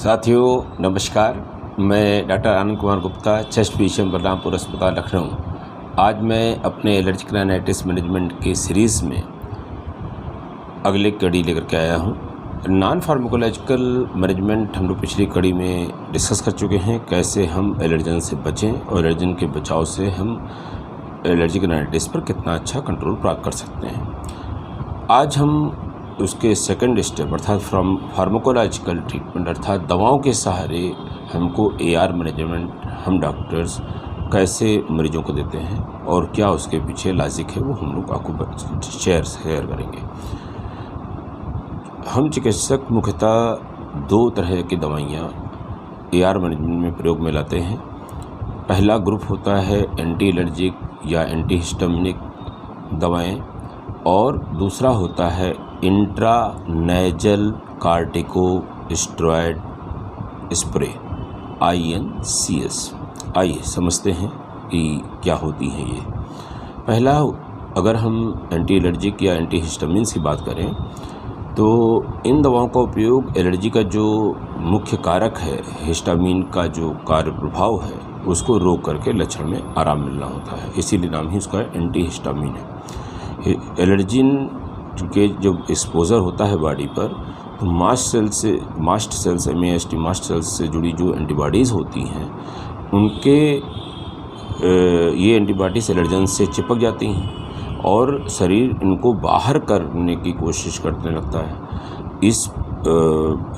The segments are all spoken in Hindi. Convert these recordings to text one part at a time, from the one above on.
साथियों नमस्कार। मैं doctor Anand Kumar Gupta, chest physician Balrampur अस्पताल लखनऊ। आज मैं अपने एलर्जिक राइनाइटिस मैनेजमेंट की सीरीज़ में अगली कड़ी लेकर के आया हूँ। नॉन फार्माकोलॉजिकल मैनेजमेंट हम लोग पिछली कड़ी में डिस्कस कर चुके हैं, कैसे हम एलर्जन से बचें और एलर्जन के बचाव से हम एलर्जिक राइनाइटिस पर कितना अच्छा कंट्रोल प्राप्त कर सकते हैं। आज हम उसके सेकंड स्टेप अर्थात फ्रॉम फार्माकोलॉजिकल ट्रीटमेंट अर्थात दवाओं के सहारे हमको एआर मैनेजमेंट हम डॉक्टर्स कैसे मरीजों को देते हैं और क्या उसके पीछे लॉजिक है, वो हम लोग आपको शेयर करेंगे। हम चिकित्सक मुख्यतः दो तरह की दवाइयाँ एआर मैनेजमेंट में प्रयोग में लाते हैं। पहला ग्रुप होता है एंटी एलर्जिक या एंटी हिस्टामिनिक दवाएं और दूसरा होता है इंट्रानेजल कॉर्टिकोस्टेरॉइड स्प्रे INCS। आइए समझते हैं कि क्या होती हैं ये। पहला, अगर हम एंटी एलर्जिक या एंटी हिस्टामिन की बात करें तो इन दवाओं का उपयोग एलर्जी का जो मुख्य कारक है, हिस्टामिन का जो कार्य प्रभाव है, उसको रोक करके लक्षण में आराम मिलना होता है, इसीलिए नाम ही उसका एंटी हिस्टामिन है। एलर्जिन के जब एक्सपोज़र होता है बॉडी पर तो मास्ट सेल्स से जुड़ी जो एंटीबॉडीज़ होती हैं उनके ये एंटीबॉडीज़ एलर्जन से चिपक जाती हैं और शरीर इनको बाहर करने की कोशिश करने लगता है। इस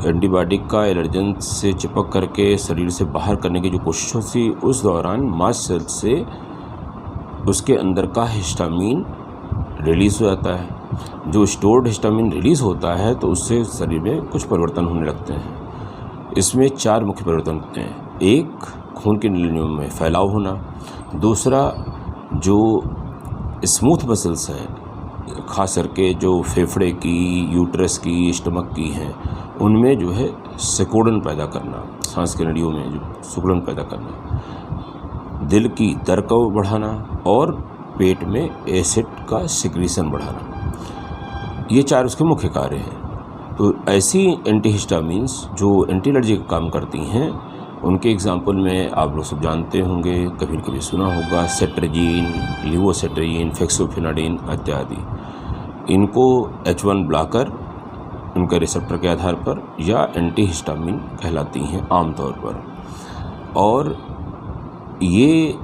एंटीबॉडी का एलर्जन से चिपक करके शरीर से बाहर करने की जो कोशिश होती है, उस दौरान मास्ट सेल्स से उसके अंदर का हिस्टामिन रिलीज़ हो जाता है। जो स्टोर्ड हिस्टामिन रिलीज़ होता है तो उससे शरीर में कुछ परिवर्तन होने लगते हैं। इसमें 4 मुख्य परिवर्तन होते हैं। एक, खून की नलियों में फैलाव होना। दूसरा, जो स्मूथ मसल्स हैं, खास करके जो फेफड़े की, यूट्रस की, स्टमक की हैं, उनमें जो है सिकुड़न पैदा करना, सांस की नलियों में जो सिकुड़न पैदा करना। दिल की दर को बढ़ाना और पेट में एसिड का सिक्रीशन बढ़ाना। ये 4 उसके मुख्य कार्य हैं। तो ऐसी एंटीहिस्टामिन्स जो एंटी एलर्जी का काम करती हैं, उनके एग्जाम्पल में आप लोग सब जानते होंगे, कभी न कभी सुना होगा, सेट्रेजिन, लिवोसेट्रेजिन, फेक्सोफेनाडिन इत्यादि। इनको H1 ब्लॉकर उनके रिसेप्टर के आधार पर या एंटीहिस्टामिन कहलाती हैं आमतौर पर। और ये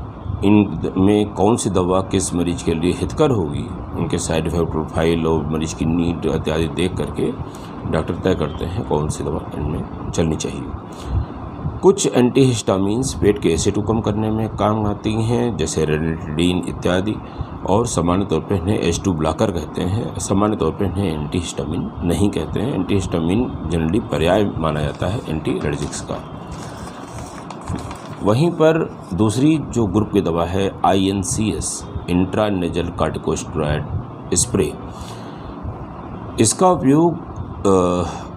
इनमें कौन सी दवा किस मरीज के लिए हितकर होगी, उनके साइड इफेक्ट प्रोफाइल और मरीज की नीड इत्यादि देख करके डॉक्टर तय करते हैं कौन सी दवा इनमें चलनी चाहिए। कुछ एंटीहिस्टामिन्स पेट के एसिड को कम करने में काम आती हैं, जैसे रेनिटिडीन इत्यादि, और सामान्य तौर पर इन्हें H2 ब्लॉकर कहते हैं। सामान्य तौर पर इन्हें एंटीहिस्टामिन नहीं कहते हैं। एंटीहिस्टामिन जनरली पर्याय माना जाता है एंटी एलर्जिक्स का। वहीं पर दूसरी जो ग्रुप की दवा है INCS, इंट्रानेजल कॉर्टिकोस्टेरॉइड स्प्रे। इसका उपयोग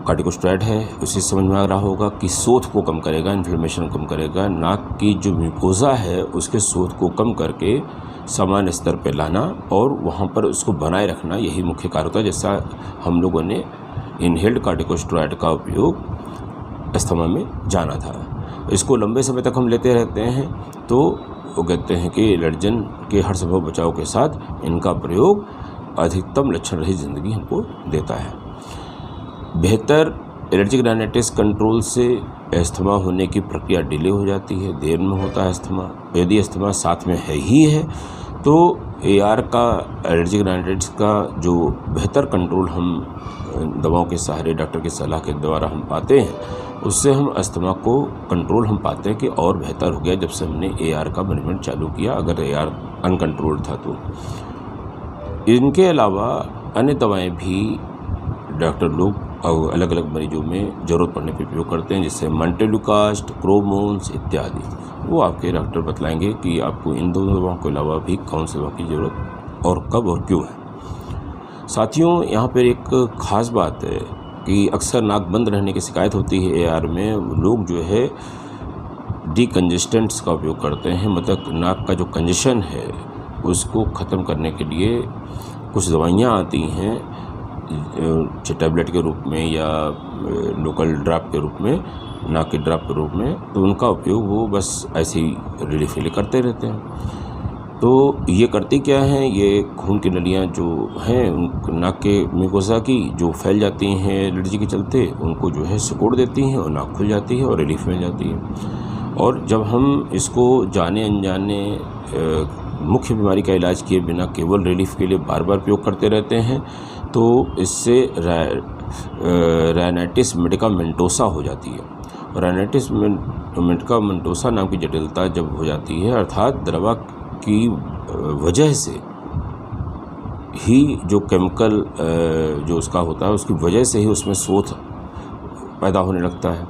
कॉर्टिकोस्टेरॉइड है, उसी समझ में आ रहा होगा कि शोथ को कम करेगा, इन्फ्लेमेशन को कम करेगा, नाक की जो म्यूकोजा है उसके शोथ को कम करके सामान्य स्तर पर लाना और वहाँ पर उसको बनाए रखना, यही मुख्य कार्य होता है। जैसा हम लोगों ने इनहेल्ड कॉर्टिकोस्टेरॉइड का उपयोग अस्थमा में जाना था। इसको लंबे समय तक हम लेते रहते हैं तो वो कहते हैं कि एलर्जन के हर संभव बचाव के साथ इनका प्रयोग अधिकतम लक्षण रहित ज़िंदगी हमको देता है। बेहतर एलर्जिक राइनाइटिस कंट्रोल से अस्थमा होने की प्रक्रिया डिले हो जाती है, देर में होता है अस्थमा। यदि अस्थमा साथ में है ही है तो AR का एलर्जिक राइनाइटिस का जो बेहतर कंट्रोल हम दवाओं के सहारे डॉक्टर की सलाह के द्वारा हम पाते हैं, उससे हम अस्थमा को कंट्रोल हम पाते हैं कि और बेहतर हो गया जब से हमने AR का मैनेजमेंट चालू किया, अगर AR अनकंट्रोल्ड था तो। इनके अलावा अन्य दवाएं भी डॉक्टर लोग अलग अलग मरीजों में ज़रूरत पड़ने पर उपयोग करते हैं, जैसे मंटेलुकास्ट, क्रोमोन्स इत्यादि। वो आपके डॉक्टर बतलाएंगे कि आपको इन दोनों दवाओं के अलावा भी कौन सी दवा की ज़रूरत और कब और क्यों है। साथियों, यहाँ पर एक ख़ास बात है कि अक्सर नाक बंद रहने की शिकायत होती है AR में। लोग जो है डीकंजेस्टेंट्स का उपयोग करते हैं, मतलब नाक का जो कंजेशन है उसको ख़त्म करने के लिए कुछ दवाइयाँ आती हैं टैबलेट के रूप में या लोकल ड्रॉप के रूप में, नाक के ड्रॉप के रूप में, तो उनका उपयोग वो बस ऐसे ही रिलीफ के लिए करते रहते हैं। तो ये करती क्या हैं, ये खून की नलियाँ जो हैं नाक के म्यूकोसा की जो फैल जाती हैं एलर्जी के चलते, उनको जो है सिकोड़ देती हैं और नाक खुल जाती है और रिलीफ मिल जाती है। और जब हम इसको जाने अनजाने मुख्य बीमारी का इलाज किए बिना केवल रिलीफ के लिए बार बार प्रयोग करते रहते हैं, तो इससे रायनाइटिस मेडिकामेंटोसा हो जाती है। रायनाइटिस मेडिकामेंटोसा नाम की जटिलता जब हो जाती है, अर्थात दवा की वजह से ही जो केमिकल जो उसका होता है उसकी वजह से ही उसमें सोथ पैदा होने लगता है।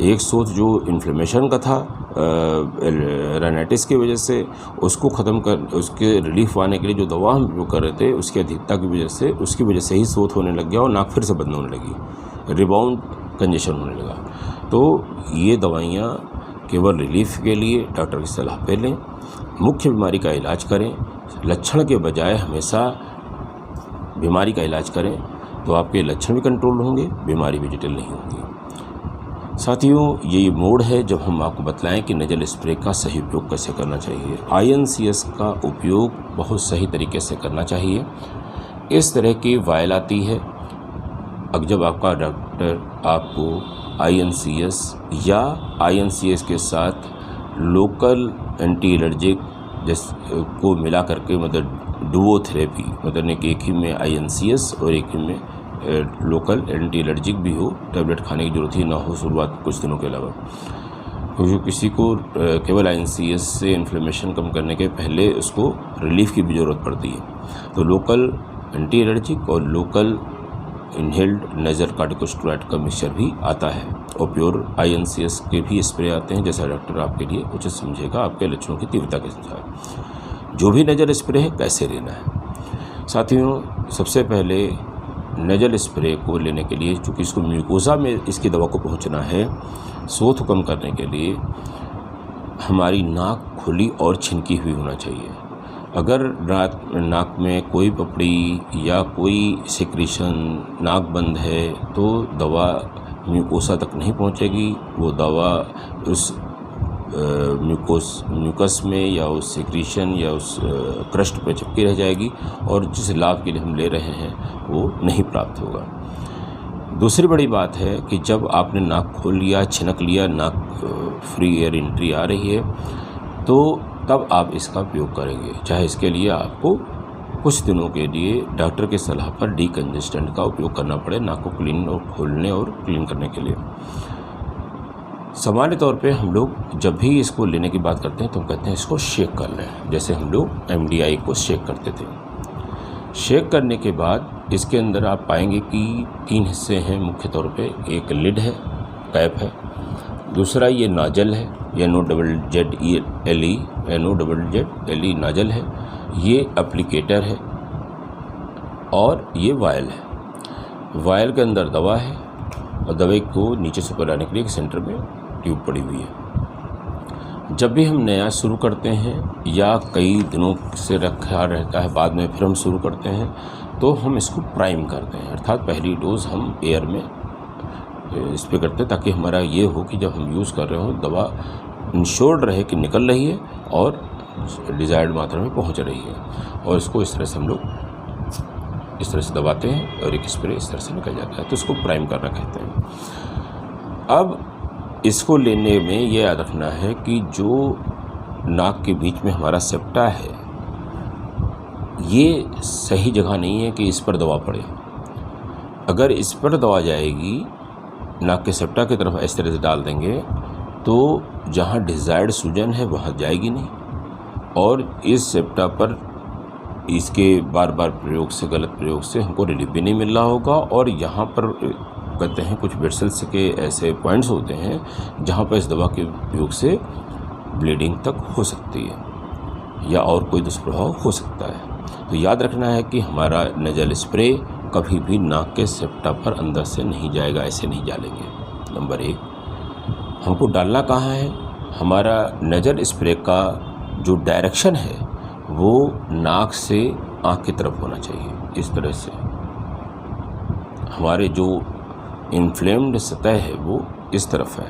एक सोथ जो इन्फ्लेमेशन का था रायनाइटिस की वजह से, उसको ख़त्म कर उसके रिलीफ पाने के लिए जो दवा हम उपयोग कर रहे थे उसकी अधिकता की वजह से, उसकी वजह से ही सोथ होने लग गया और नाक फिर से बंद होने लगी, रिबाउंड कंजेशन होने लगा। तो ये दवाइयाँ केवल रिलीफ के लिए डॉक्टर की सलाह पे लें, मुख्य बीमारी का इलाज करें, लक्षण के बजाय हमेशा बीमारी का इलाज करें, तो आपके लक्षण भी कंट्रोल होंगे, बीमारी भी जटिल नहीं होगी। साथियों, ये मोड है जब हम आपको बतलाएं कि नेजल स्प्रे का सही उपयोग कैसे करना चाहिए। INCS का उपयोग बहुत सही तरीके से करना चाहिए। इस तरह की वायल आती है, अब जब आपका डॉक्टर आपको INCS या INCS के साथ लोकल एंटी एलर्जिक को मिला करके, मतलब डुओ थेरेपी, मतलब एक ही में INCS और एक ही में लोकल एंटी एलर्जिक भी हो, टैबलेट खाने की ज़रूरत ही ना हो शुरुआत कुछ दिनों के अलावा। क्योंकि किसी को केवल INCS से इन्फ्लेमेशन कम करने के पहले उसको रिलीफ की भी ज़रूरत पड़ती है। तो लोकल एंटी एलर्जिक और लोकल इनहेल्ड नेजल कॉर्टिकोस्टेरॉइड का मिक्सचर भी आता है, और प्योर INCS के भी स्प्रे आते हैं, जैसा डॉक्टर आपके लिए उचित समझेगा आपके लक्षणों की तीव्रता के अनुसार। जो भी नेजल स्प्रे है कैसे लेना है। साथियों, सबसे पहले नेजल स्प्रे को लेने के लिए, चूँकि इसको म्यूकोसा में इसकी दवा को पहुंचना है, सोथ कम करने के लिए हमारी नाक खुली और छिनकी हुई होना चाहिए। अगर नाक में कोई पपड़ी या कोई सिक्रीशन, नाक बंद है, तो दवा म्यूकोसा तक नहीं पहुंचेगी। वो दवा उस म्यूकस में या उस सिक्रीशन या उस क्रस्ट पे चिपकी रह जाएगी और जिस लाभ के लिए हम ले रहे हैं वो नहीं प्राप्त होगा। दूसरी बड़ी बात है कि जब आपने नाक खोल लिया, छिनक लिया, नाक फ्री एयर एंट्री आ रही है, तो तब आप इसका उपयोग करेंगे। चाहे इसके लिए आपको कुछ दिनों के लिए डॉक्टर की सलाह पर डीकंजेस्टेंट का उपयोग करना पड़े, नाक को क्लीन और खोलने और क्लीन करने के लिए। सामान्य तौर पे हम लोग जब भी इसको लेने की बात करते हैं तो हम कहते हैं इसको शेक कर लें, जैसे हम लोग MDI को शेक करते थे। शेक करने के बाद इसके अंदर आप पाएंगे कि 3 हिस्से हैं मुख्य तौर पे। एक लिड है, कैप है, दूसरा ये नाजल है, NOZZLE नाजल है, ये एप्लीकेटर है और ये वायल है। वायल के अंदर दवा है और दवाई को नीचे से ऊपर लाने के लिए एक सेंटर में ट्यूब पड़ी हुई है। जब भी हम नया शुरू करते हैं या कई दिनों से रखा रहता है, बाद में फिर हम शुरू करते हैं, तो हम इसको प्राइम करते हैं, अर्थात पहली डोज हम एयर में इस पर करते हैं, ताकि हमारा ये हो कि जब हम यूज़ कर रहे हो दवा इंश्योर्ड रहे कि निकल रही है और डिज़ायर्ड मात्रा में पहुंच रही है। और इसको इस तरह से हम लोग इस तरह से दबाते हैं और एक स्प्रे इस तरह से निकल जाता है, तो इसको प्राइम करना कहते हैं। अब इसको लेने में ये याद रखना है कि जो नाक के बीच में हमारा सेप्टा है, ये सही जगह नहीं है कि इस पर दवा पड़े। अगर इस पर दवा जाएगी, नाक के सेप्टा की तरफ इस तरह से डाल देंगे, तो जहाँ डिज़ायर्ड सूजन है वहाँ जाएगी नहीं, और इस सेप्टा पर इसके बार बार प्रयोग से, गलत प्रयोग से हमको रिलीफ भी नहीं मिल रहा होगा। और यहाँ पर कहते हैं कुछ वेसल्स के ऐसे पॉइंट्स होते हैं जहाँ पर इस दवा के उपयोग से ब्लीडिंग तक हो सकती है या और कोई दुष्प्रभाव हो सकता है। तो याद रखना है कि हमारा नेजल स्प्रे कभी भी नाक के सेप्टा पर अंदर से नहीं जाएगा, ऐसे नहीं डालेंगे। नंबर 1, हमको डालना कहाँ है? हमारा नेजल स्प्रे का जो डायरेक्शन है वो नाक से आँख की तरफ होना चाहिए। इस तरह से हमारे जो इन्फ्लेम्ड सतह है वो इस तरफ है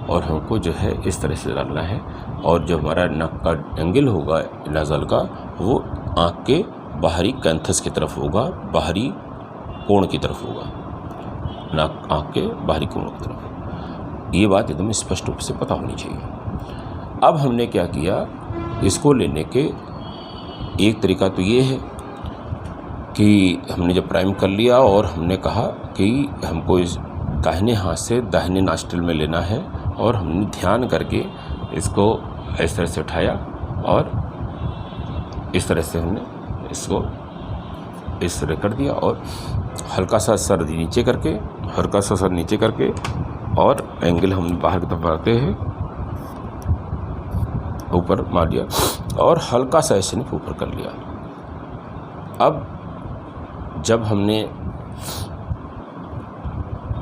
और हमको जो है इस तरह से डालना है, और जो हमारा नाक का एंगल होगा नाज़ल का वो आँख के बाहरी कैंथस की तरफ होगा, बाहरी कोण की तरफ होगा, नाक आँख के बाहरी कोण की तरफ। ये बात एकदम स्पष्ट रूप से पता होनी चाहिए। अब हमने क्या किया, इसको लेने के एक तरीका तो ये है कि हमने जब प्राइम कर लिया और हमने कहा कि हमको इस दाहिने हाथ से दाहिने नॉस्ट्रिल में लेना है, और हमने ध्यान करके इसको इस तरह से उठाया और इस तरह से हमने इसको इस तरह कर दिया, और हल्का सा सर नीचे करके, हल्का सा सर नीचे करके, और एंगल हम बाहर की तरफ बढ़ाते हैं, ऊपर मार दिया और हल्का सा ऐसे ऊपर कर लिया। अब जब हमने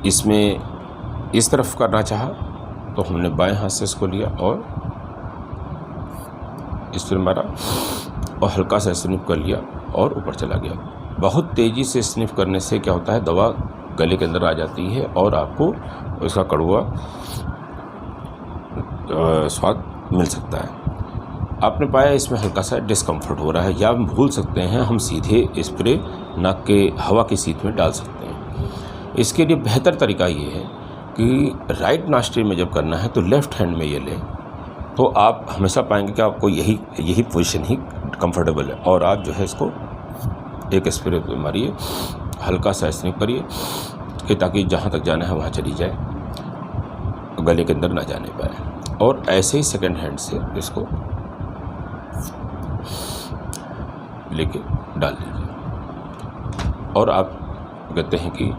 इसमें इस तरफ करना चाहा तो हमने बाएं हाथ से इसको लिया और इस तरह मारा और हल्का सा स्निफ कर लिया और ऊपर चला गया। बहुत तेज़ी से स्निफ करने से क्या होता है, दवा गले के अंदर आ जाती है और आपको उसका कड़वा स्वाद मिल सकता है। आपने पाया इसमें हल्का सा डिस्कम्फर्ट हो रहा है, या हम भूल सकते हैं हम सीधे स्प्रे नाक के हवा की सीध में डाल सकते हैं। इसके लिए बेहतर तरीका ये है कि राइट नॉस्ट्रिल में जब करना है तो लेफ़्ट हैंड में ये लें, तो आप हमेशा पाएंगे कि आपको यही पोजीशन ही कंफर्टेबल है, और आप जो है इसको एक स्प्रे मारिए, हल्का सा स्निफ करिए कि ताकि जहाँ तक जाना है वहाँ चली जाए, गले के अंदर ना जाने पाए, और ऐसे ही सेकंड हैंड से इसको लेके डाल दीजिए। और आप कहते हैं कि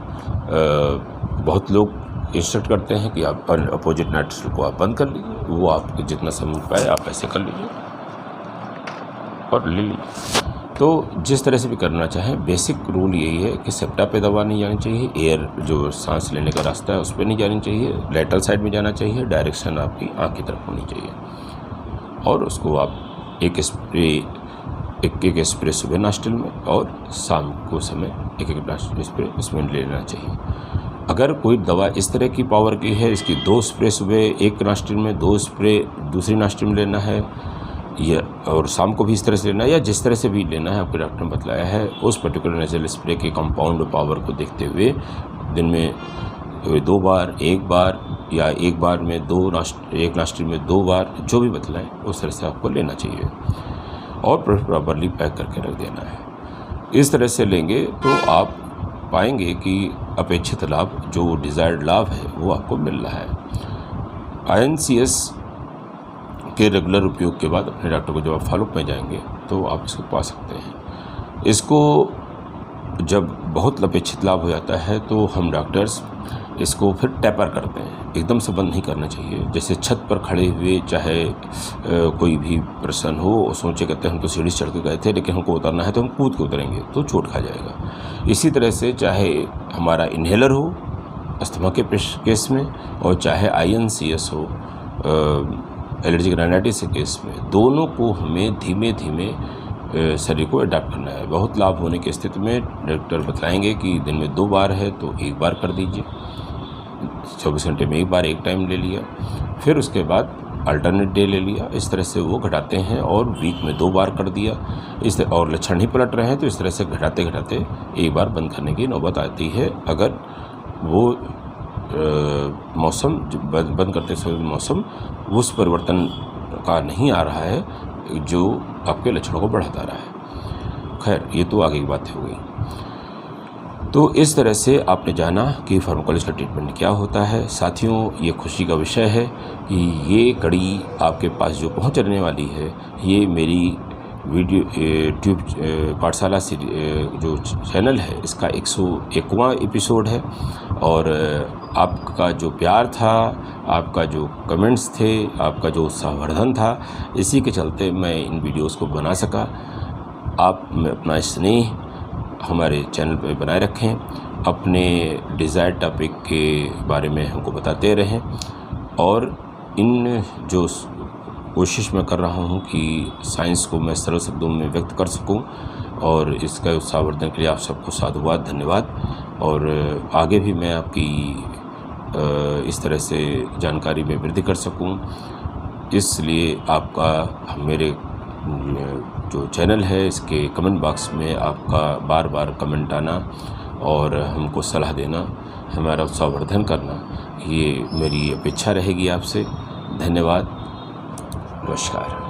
बहुत लोग इंस्ट्रक्ट करते हैं कि आप अपोजिट नॉस्ट्रिल को आप बंद कर लीजिए, वो आप जितना समय पाए आप ऐसे कर लीजिए और ले लीजिए। तो जिस तरह से भी करना चाहें, बेसिक रूल यही है कि सेप्टा पे दवा नहीं जानी चाहिए, एयर जो सांस लेने का रास्ता है उस पर नहीं जानी चाहिए, लेटरल साइड में जाना चाहिए, डायरेक्शन आपकी आँख की तरफ होनी चाहिए, और उसको आप एक स्प्रे सुबह नॉस्ट्रिल में और शाम को समय एक स्प्रे इसमें लेना चाहिए। अगर कोई दवा इस तरह की पावर की है, इसकी 2 स्प्रे सुबह एक नॉस्ट्रिल में, 2 स्प्रे दूसरी नॉस्ट्रिल में लेना है, या और शाम को भी इस तरह से लेना है, या जिस तरह से भी लेना है आपके डॉक्टर ने बतलाया है, उस पर्टिकुलर नेज़ल स्प्रे के कंपाउंड पावर को देखते हुए दिन में 2 बार, 1 बार, या एक बार में एक नॉस्ट्रिल में 2 बार, जो भी बतलाएं उस तरह से आपको लेना चाहिए, और प्रॉपरली पैक करके रख देना है। इस तरह से लेंगे तो आप पाएंगे कि अपेक्षित लाभ, जो डिज़ायर्ड लाभ है, वो आपको मिल रहा है। INCS के रेगुलर उपयोग के बाद अपने डॉक्टर को जब आप फॉलोअप में जाएंगे तो आप इसको पा सकते हैं। इसको जब बहुत अपेक्षित लाभ हो जाता है तो हम डॉक्टर्स इसको फिर टैपर करते हैं, एकदम से बंद नहीं करना चाहिए। जैसे छत पर खड़े हुए चाहे कोई भी पर्सन हो, सोचे कहते हैं हम तो सीढ़ी चढ़ के गए थे लेकिन हमको उतरना है तो हम कूद के उतरेंगे तो चोट खा जाएगा। इसी तरह से चाहे हमारा इन्हेलर हो अस्थमा के केस में, और चाहे INCS हो एलर्जिक राइनाइटिस के केस में, दोनों को हमें धीमे धीमे शरीर को अडाप्ट करना है। बहुत लाभ होने की स्थिति में डॉक्टर बताएंगे कि दिन में 2 बार है तो 1 बार कर दीजिए, 24 घंटे में 1 बार एक टाइम ले लिया, फिर उसके बाद अल्टरनेट डे ले लिया। इस तरह से वो घटाते हैं, और वीक में 2 बार कर दिया, इस तरह, और लक्षण ही पलट रहे हैं तो इस तरह से घटाते घटाते 1 बार बंद करने की नौबत आती है। अगर वो मौसम बंद करते समय मौसम उस परिवर्तन का नहीं आ रहा है जो आपके लक्षणों को बढ़ाता रहा है। खैर, ये तो आगे की बात हो गई। तो इस तरह से आपने जाना कि फार्माकोलॉजी का ट्रीटमेंट क्या होता है। साथियों, ये खुशी का विषय है कि ये कड़ी आपके पास जो पहुंचने वाली है, ये मेरी वीडियो ट्यूब पाठशाला से जो चैनल है इसका 101वां एपिसोड है, और आपका जो प्यार था, आपका जो कमेंट्स थे, आपका जो उत्साहवर्धन था, इसी के चलते मैं इन वीडियोस को बना सका। आप अपना स्नेह हमारे चैनल पर बनाए रखें, अपने डिज़ायर्ड टॉपिक के बारे में हमको बताते रहें, और इन जो कोशिश मैं कर रहा हूँ कि साइंस को मैं सरल शब्दों में व्यक्त कर सकूँ, और इसका उत्साहवर्धन के लिए आप सबको साधुवाद, धन्यवाद। और आगे भी मैं आपकी इस तरह से जानकारी में वृद्धि कर सकूं। इसलिए आपका मेरे जो चैनल है इसके कमेंट बॉक्स में आपका बार बार कमेंट आना और हमको सलाह देना, हमारा उत्साहवर्धन करना, ये मेरी अपेक्षा रहेगी आपसे। धन्यवाद, नमस्कार।